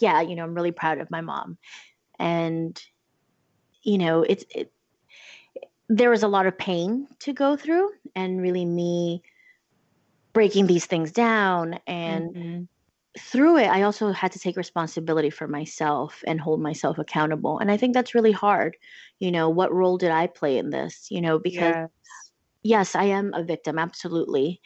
yeah, I'm really proud of my mom. And, there was a lot of pain to go through, and really me breaking these things down. And Mm-hmm. through it, I also had to take responsibility for myself and hold myself accountable. And I think that's really hard. What role did I play in this? Because Yes. yes, I am a victim, absolutely.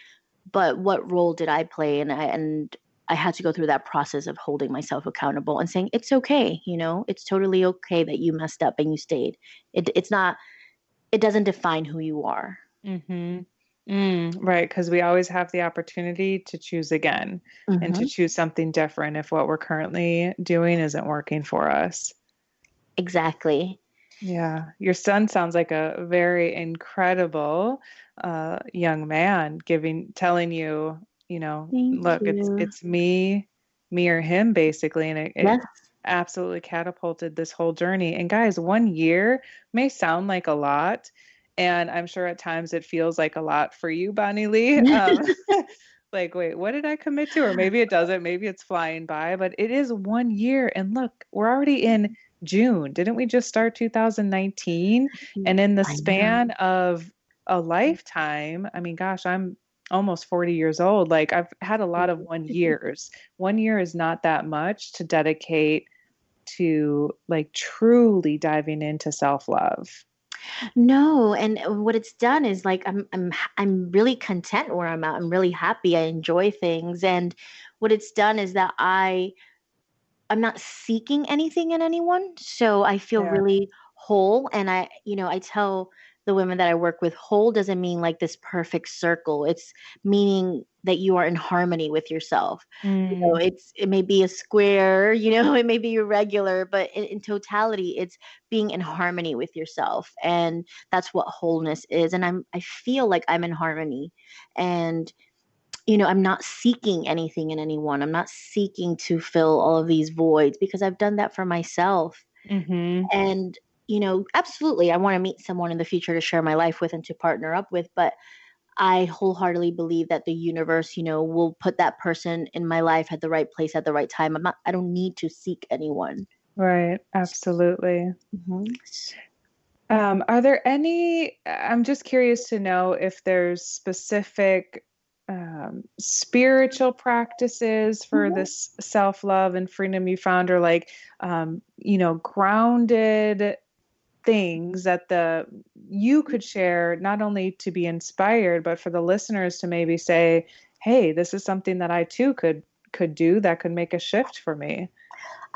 But what role did I play? And I had to go through that process of holding myself accountable and saying, it's okay. It's totally okay that you messed up and you stayed. It's not, it doesn't define who you are. Mm-hmm. Right, because we always have the opportunity to choose again and to Hmm. choose something different if what we're currently doing isn't working for us. Exactly. Yeah, your son sounds like a very incredible young man, telling you, Thank look, you. it's me or him basically, and it Yes. absolutely catapulted this whole journey. And guys, 1 year may sound like a lot, and I'm sure at times it feels like a lot for you, Bonnie Lee. Like, wait, what did I commit to? Or maybe it doesn't, maybe it's flying by, but it is 1 year. And look, we're already in June. Didn't we just start 2019? And in the I know. span of a lifetime, I mean, gosh, I'm almost 40 years old. Like, I've had a lot of 1 years. 1 year is not that much to dedicate to like truly diving into self-love. No, and what it's done is like I'm really content where I'm at. I'm really happy. I enjoy things, and what it's done is that I'm not seeking anything in anyone. So I feel Yeah. really whole. And I tell the women that I work with, whole doesn't mean like this perfect circle. It's meaning that you are in harmony with yourself. Mm, It may be a square, it may be irregular, but in totality, it's being in harmony with yourself. And that's what wholeness is. And I feel like I'm in harmony. And I'm not seeking anything in anyone. I'm not seeking to fill all of these voids because I've done that for myself. mm-hmm. And, absolutely, I want to meet someone in the future to share my life with and to partner up with. But I wholeheartedly believe that the universe, will put that person in my life at the right place at the right time. I don't need to seek anyone. Right. Absolutely. Mhm. Are there I'm just curious to know if there's specific spiritual practices for Mhm. this self-love and freedom you found, or like, grounded things that you could share, not only to be inspired, but for the listeners to maybe say, hey, this is something that I too could do that could make a shift for me.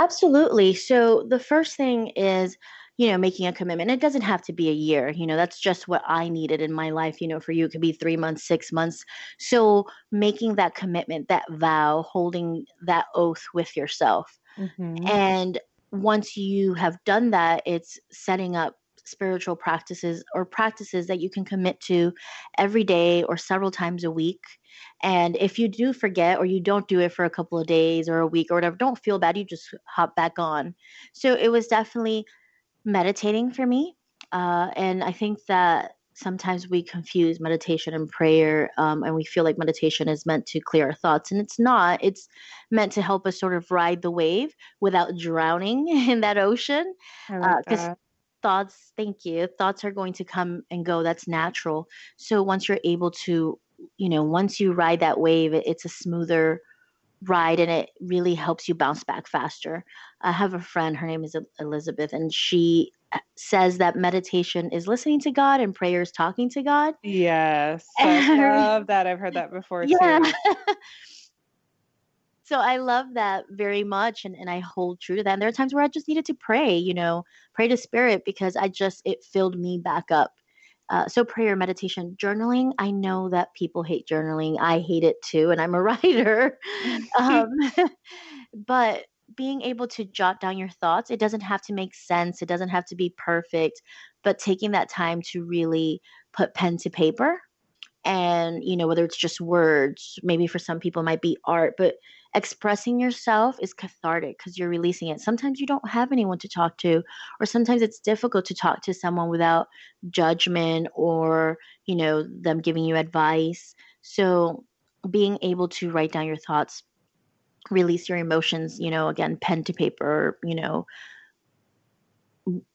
Absolutely. So the first thing is, making a commitment. It doesn't have to be a year. That's just what I needed in my life. For you, it could be 3 months, 6 months. So making that commitment, that vow, holding that oath with yourself. Mm-hmm. And once you have done that, it's setting up spiritual practices or practices that you can commit to every day or several times a week. And if you do forget or you don't do it for a couple of days or a week or whatever, don't feel bad. You just hop back on. So it was definitely meditating for me. And I think that sometimes we confuse meditation and prayer, and we feel like meditation is meant to clear our thoughts, and it's not. It's meant to help us sort of ride the wave without drowning in that ocean. I like Because that. thoughts, thank you, thoughts are going to come and go. That's natural. So once you're able to, once you ride that wave, it's a smoother ride and it really helps you bounce back faster. I have a friend, her name is Elizabeth, and she says that meditation is listening to God and prayer is talking to God. Yes, I love that. I've heard that before Yeah. too. So I love that very much, and I hold true to that. And there are times where I just needed to pray, pray to spirit because it filled me back up. So prayer, meditation, journaling. I know that people hate journaling. I hate it too, and I'm a writer. Um, but being able to jot down your thoughts, it doesn't have to make sense. It doesn't have to be perfect, but taking that time to really put pen to paper and whether it's just words, maybe for some people it might be art, but expressing yourself is cathartic because you're releasing it. Sometimes you don't have anyone to talk to, or sometimes it's difficult to talk to someone without judgment or them giving you advice. So being able to write down your thoughts release your emotions, again, pen to paper,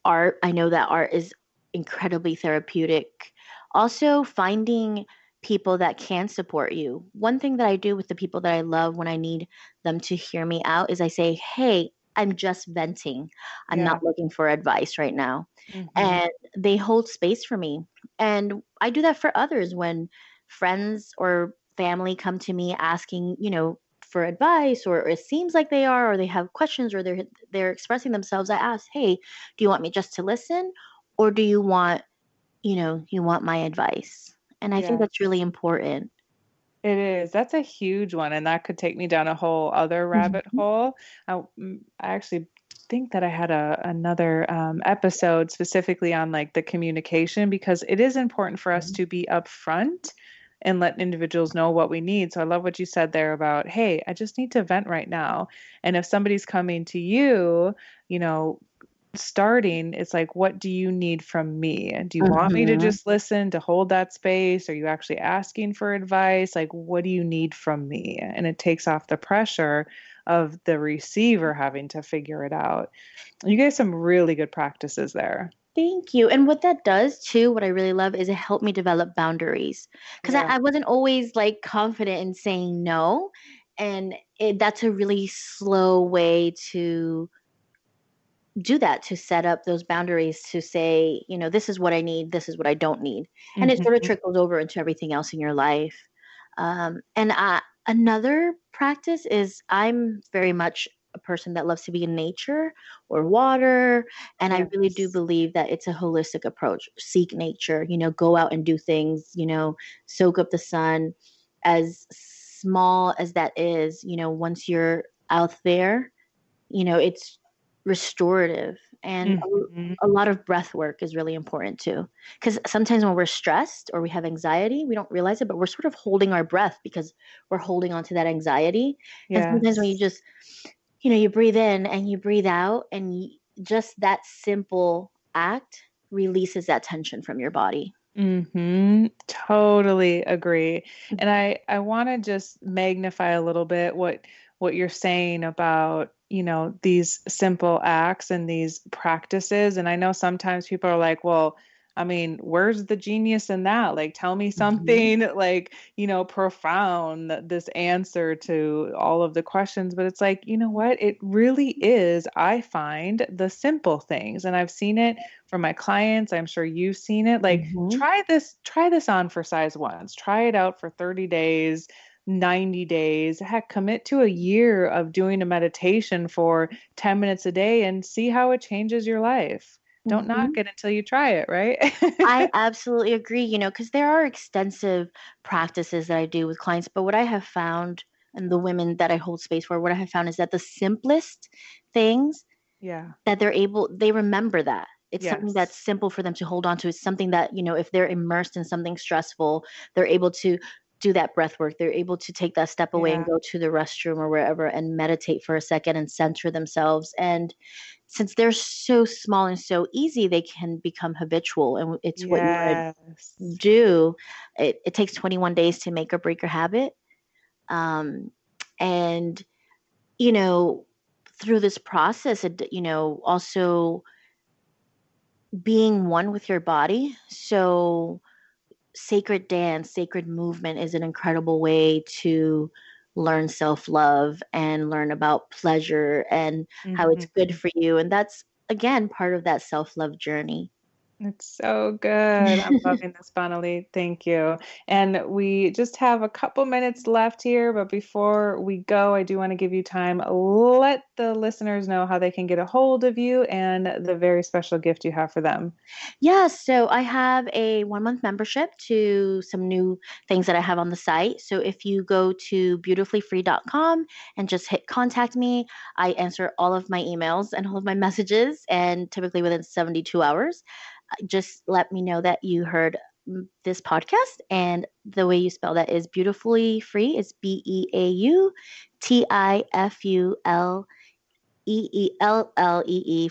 art. I know that art is incredibly therapeutic. Also, finding people that can support you. One thing that I do with the people that I love when I need them to hear me out is I say, "Hey, I'm just venting. I'm Yeah. not looking for advice right now." Mm-hmm. And they hold space for me. And I do that for others when friends or family come to me asking, for advice, or it seems like they are, or they have questions, or they're expressing themselves. I ask, "Hey, do you want me just to listen, or do you want my advice?" And I think Yes, that's really important. it is. That's a huge one, and that could take me down a whole other rabbit Mhm. hole. I actually think that I had another episode specifically on like the communication, because it is important for us to be upfront and let individuals know what we need. So I love what you said there about, hey, I just need to vent right now. And if somebody's coming to you, you know, starting, it's like, what do you need from me? Do you want me to Mhm. just listen, to hold that space? Are you actually asking for advice? Like, what do you need from me? And it takes off the pressure of the receiver having to figure it out. You guys, some really good practices there. Thank you. And what that does too, what I really love is it helped me develop boundaries because I, Yeah. I wasn't always like confident in saying no. And that's a really slow way to do that, to set up those boundaries, to say, this is what I need, this is what I don't need. And it sort of Hmm. trickles over into everything else in your life. And another practice is I'm very much a person that loves to be in nature or water. And I really do Yes. believe that it's a holistic approach. Seek nature, go out and do things, soak up the sun. As small as that is, once you're out there, it's restorative, and Hmm. a lot of breath work is really important too. Because sometimes when we're stressed or we have anxiety, we don't realize it, but we're sort of holding our breath because we're holding on to that anxiety. And sometimes when you Yes. just, you breathe in and you breathe out, and just that simple act releases that tension from your body. Totally agree. And I want to just magnify a little bit what you're saying about, these simple acts and these practices. And I know sometimes people are like, well, I mean, where's the genius in that? Like, tell me Mhm. something like, profound, this answer to all of the questions. But it's like, you know what? It really is, I find, the simple things. And I've seen it from my clients. I'm sure you've seen it. Like, Mhm. try this on for size ones. Try it out for 30 days, 90 days. Heck, commit to a year of doing a meditation for 10 minutes a day and see how it changes your life. Don't knock Mhm. it until you try it, right? I absolutely agree, because there are extensive practices that I do with clients, but what I have found, and the women that I hold space for, what I have found is that the simplest things Yeah. that they remember that. It's something that's Yes. simple for them to hold on to. It's something that, if they're immersed in something stressful, they're able to do that breath work. They're able to take that step away and Yeah. go to the restroom or wherever and meditate for a second and center themselves. And since they're so small and so easy, they can become habitual. And it's what you want to Yes. do. It takes 21 days to make or break your habit. Um, and, you know, through this process, also being one with your body. So, sacred dance, sacred movement is an incredible way to learn self love and learn about pleasure and how it's good Mhm. for you. And that's, again, part of that self love journey. It's so good. I'm loving this, Bonnielee. Thank you. And we just have a couple minutes left here, but before we go, I do want to give you time. Let the listeners know how they can get a hold of you and the very special gift you have for them. Yeah, so I have a 1 month membership to some new things that I have on the site. So if you go to beautifullyfree.com and just hit contact me, I answer all of my emails and all of my messages, and typically within 72 hours. Just let me know that you heard this podcast, and the way you spell that is beautifully free. It's BeautifulleE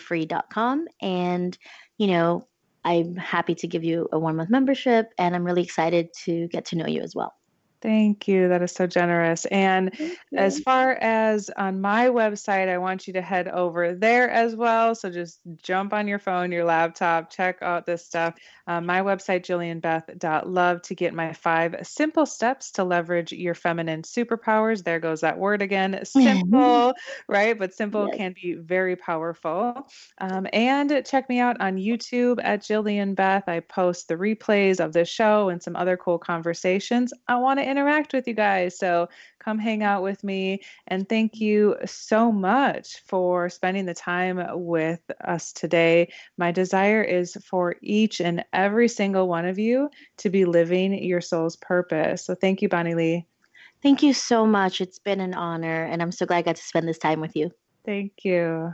free.com. And, you know, I'm happy to give you a 1 month membership, and I'm really excited to get to know you as well. Thank you. That is so generous. And Thank as you. far as on my website, I want you to head over there as well. So just jump on your phone, your laptop, check out this stuff. My website, jillianbeth.love, to get my 5 simple steps to leverage your feminine superpowers. There goes that word again. Simple, right? But simple Yes. can be very powerful. And check me out on YouTube at Jillian Beth. I post the replays of this show and some other cool conversations. I want to interact with you guys. So come hang out with me. And thank you so much for spending the time with us today. My desire is for each and every single one of you to be living your soul's purpose. So thank you, Bonnielee. Thank you so much. It's been an honor, and I'm so glad I got to spend this time with you. Thank you.